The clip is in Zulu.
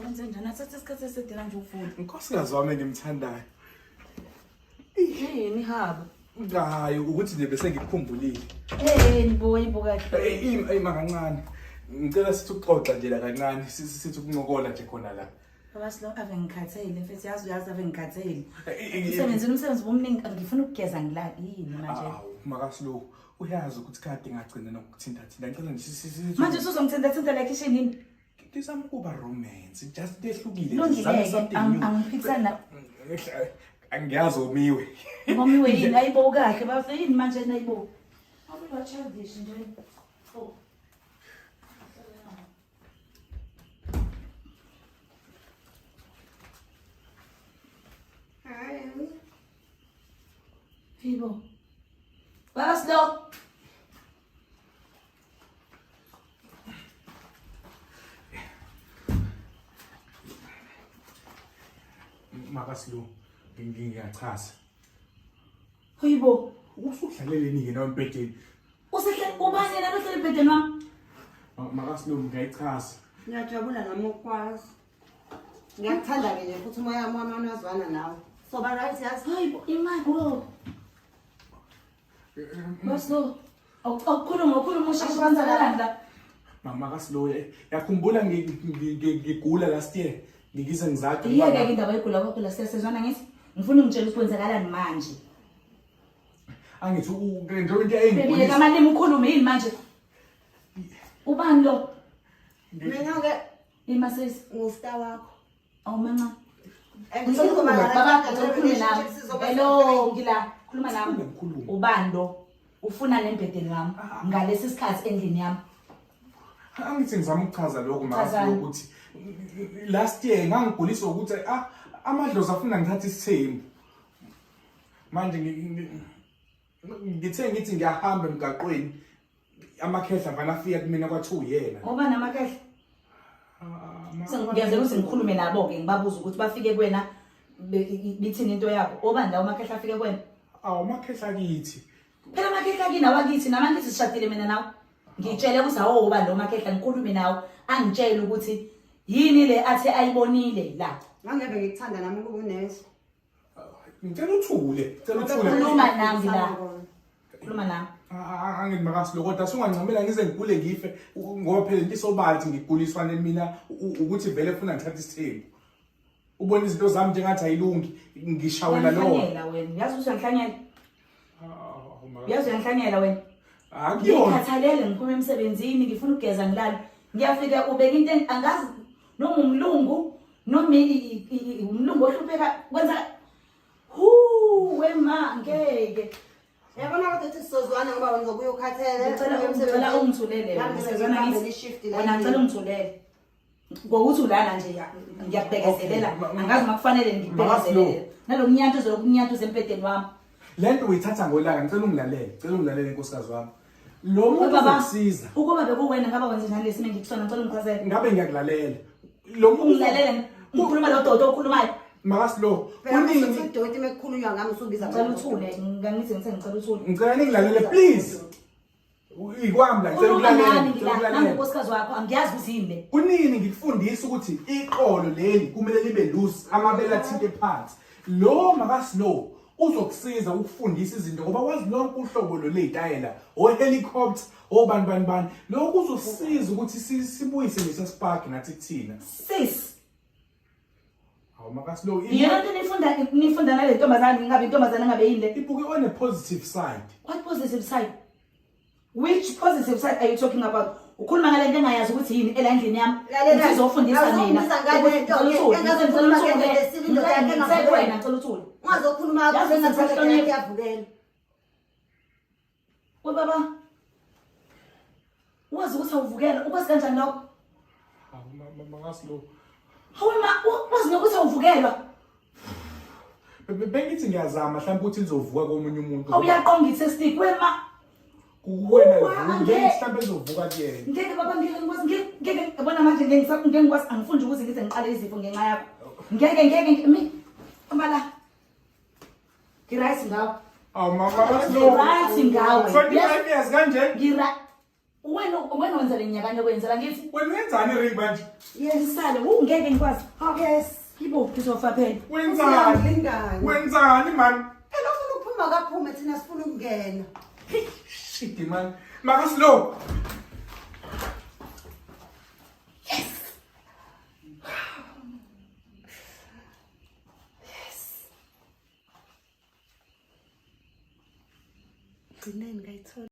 wenze njani athathe isikhathi eside kanje ukufunda Unkosikazi wami engimthandayo. yini haba Hayi ukuthi nje bese ngikukhumbulile. Ibuka kahle Kancane. Ngicela sithi ukuxoxa nje la kancane sithi ukuncokola nje khona la. baba silo ave ngikhathele mfethu yazi ave ngikhathele umsebenzi bomningi ngifuna ukugeza ngilala yini manje Makasilo uyazi ukuthi kade ngagcina nokuthinta thina ngicela nje manje usuzongithinta la kitchen yini Kisama kuba romance just ehlukile Lungileke angiphikisana angiyazi umiwe ngomiwe yini ayibo kahle bafike yini manje nayibo akuba childish nje oh Hi. Fibo Baslo Makasilo ngiyachaza Fibo usudlaleleni ngena empedeni usehle ubani la lohlele ebhedeni wami Makasilo ngiyachaza Ngiyajabula nami ukwazi. Ngiyakuthanda ke nje futhi umoya wami wazwana nawe. So ba right yazi. Fibo imali bro Baslo awukhuluma usheshe kwanzakalanda Makasilo yakhumbula ngigula last year ngikize ngizaqha Iyeke indaba yegula kwakho la siyasezwana ngithi ngifuna ungitshela ukwenzakalani manje Angithi nje into eyingibonisa Bebiyeka amalimi ukhulume yini manje Ubani lo Mina ke imasesi ngustar wakho. awumanca Ngizokhuluma Hello ngila khuluma nami Ngikhuluma. ubani lo ufuna lembedeni wami ngalesi sikhathi endlini yami Angithi ngizama ukuchaza lokho Chazani. makasilo ukuthi last year ngangiguliswa ukuthi amadlozi afuna ngithatha isithembu manje ngithe ngithi ngiyahamba emgaqweni amakhehla mfana afika kumina kwathu yena ngoba namakhehle ngiyazela ukuthi ngikhulume nabo ke ngibabuza ukuthi bafike kuwena bithini into yabo obani la umakhehle afike kuwena amakhehla kithi phela amakhehle akini awakithi namangithi sishadile mina nawe ngitshele ukuthi awu ubani lo makhehle ngikhulume nawe angitshele ukuthi yini le athi ayibonile la Ngangebe ngikuthanda nami ukuba unesi. ngicela uthule khuluma nami la khuluma nami angithi makasilo kodwa sungancamela ngize ngigule ngife ngoba phela into isobala ngiguliswa mina ukuthi vele ufuna ngithatha isithembu ubona izinto zami njengathi ayilungi ngishawela lo Uyangihlanyela wena yazi uyangihlanyela yazi uyangihlanyela wena akuyona ngikhathalele ngiphuma emsebenzini ngifuna ukugeza ngilala ngiyafika ubeka into angazi noma umlungu noma umlungu ohlupheka kwenza wema ngeke Yabona ukuthi sizozwana ngoba wena uzobuya ukhathele. ngicela ungithulele ngisezona ngithi wena ngicela ungithulele ngokuthi ulana nje ngiyakubhekezelela angazi uma kufanele ngikubhekezelele nalomnyanto zokunyanto zempedeni wami lento uyithatha ngolaka ngicela ungilalele inkosikazi wami lo muntu uzokusiza ukuba bekuwena ngaba wenze njani lesimo ngikusona ngicela ungichazele ngabe ngiyakulalela lo muntu ungilalele ngikhuluma lo dodo okhulumayo makasilo Kunini idoti mekukhulunywa ngami usubiza ngicela uthule ngithi ngicela uthule ngicela ningilalele please ikwami la ngicela ukulalela nami unkosikazi wakho angiyazi ukuthi yini le kunini ngikufundisa ukuthi iqolo leli kumele libe loose amabele athinte phansi lo makasilo uzokusiza ukufundisa izinto ngoba wazi lonke uhlobo lo lezitayela helicopter bani lokho uzosiza ukuthi sibuyise lesa spark nathi kuthina sis awu makasilo yena into nifunda nale ntombazana ngabe intombazana ngabe yini le ibuke on a positive side what positive side which positive side are you talking about ukhuluma ngale nto engayazi ukuthi yini ela endlini yami ngizofundisa mina ngicela uthule ungazokhuluma yakuvukela. Baba wazi ukuthi awuvukela ukwazi kanjani lokho makasilo hawe wazi nokuthi awuvukelwa bengithi ngiyazama mhlawumbe ukuthi nizovuka komunye umuntu awuyaqonga i-testic wema kuwena ngeke mhlawumbe ezovuka kuyena ngeke baba ngeke yabona manje ngeke ngikwazi angifundi ukuthi ngize ngiqale izifo ngenxa yakho ngeke mi ambala ngiright ngawe awu makasilo ngiright ngawe 25 years kanje ngira wena wenza le nyakanye kwenzela ngithi Wena wenzani ring manje? yesisale ungeke ngikwazi Yes. yibo izofa phela Wenzani? Siyalingana. Wenzani man? Phela ufuna ukuphuma kaphume thina sifuna ukungena. Shit man. Makaslow. Gcineni ngayithola.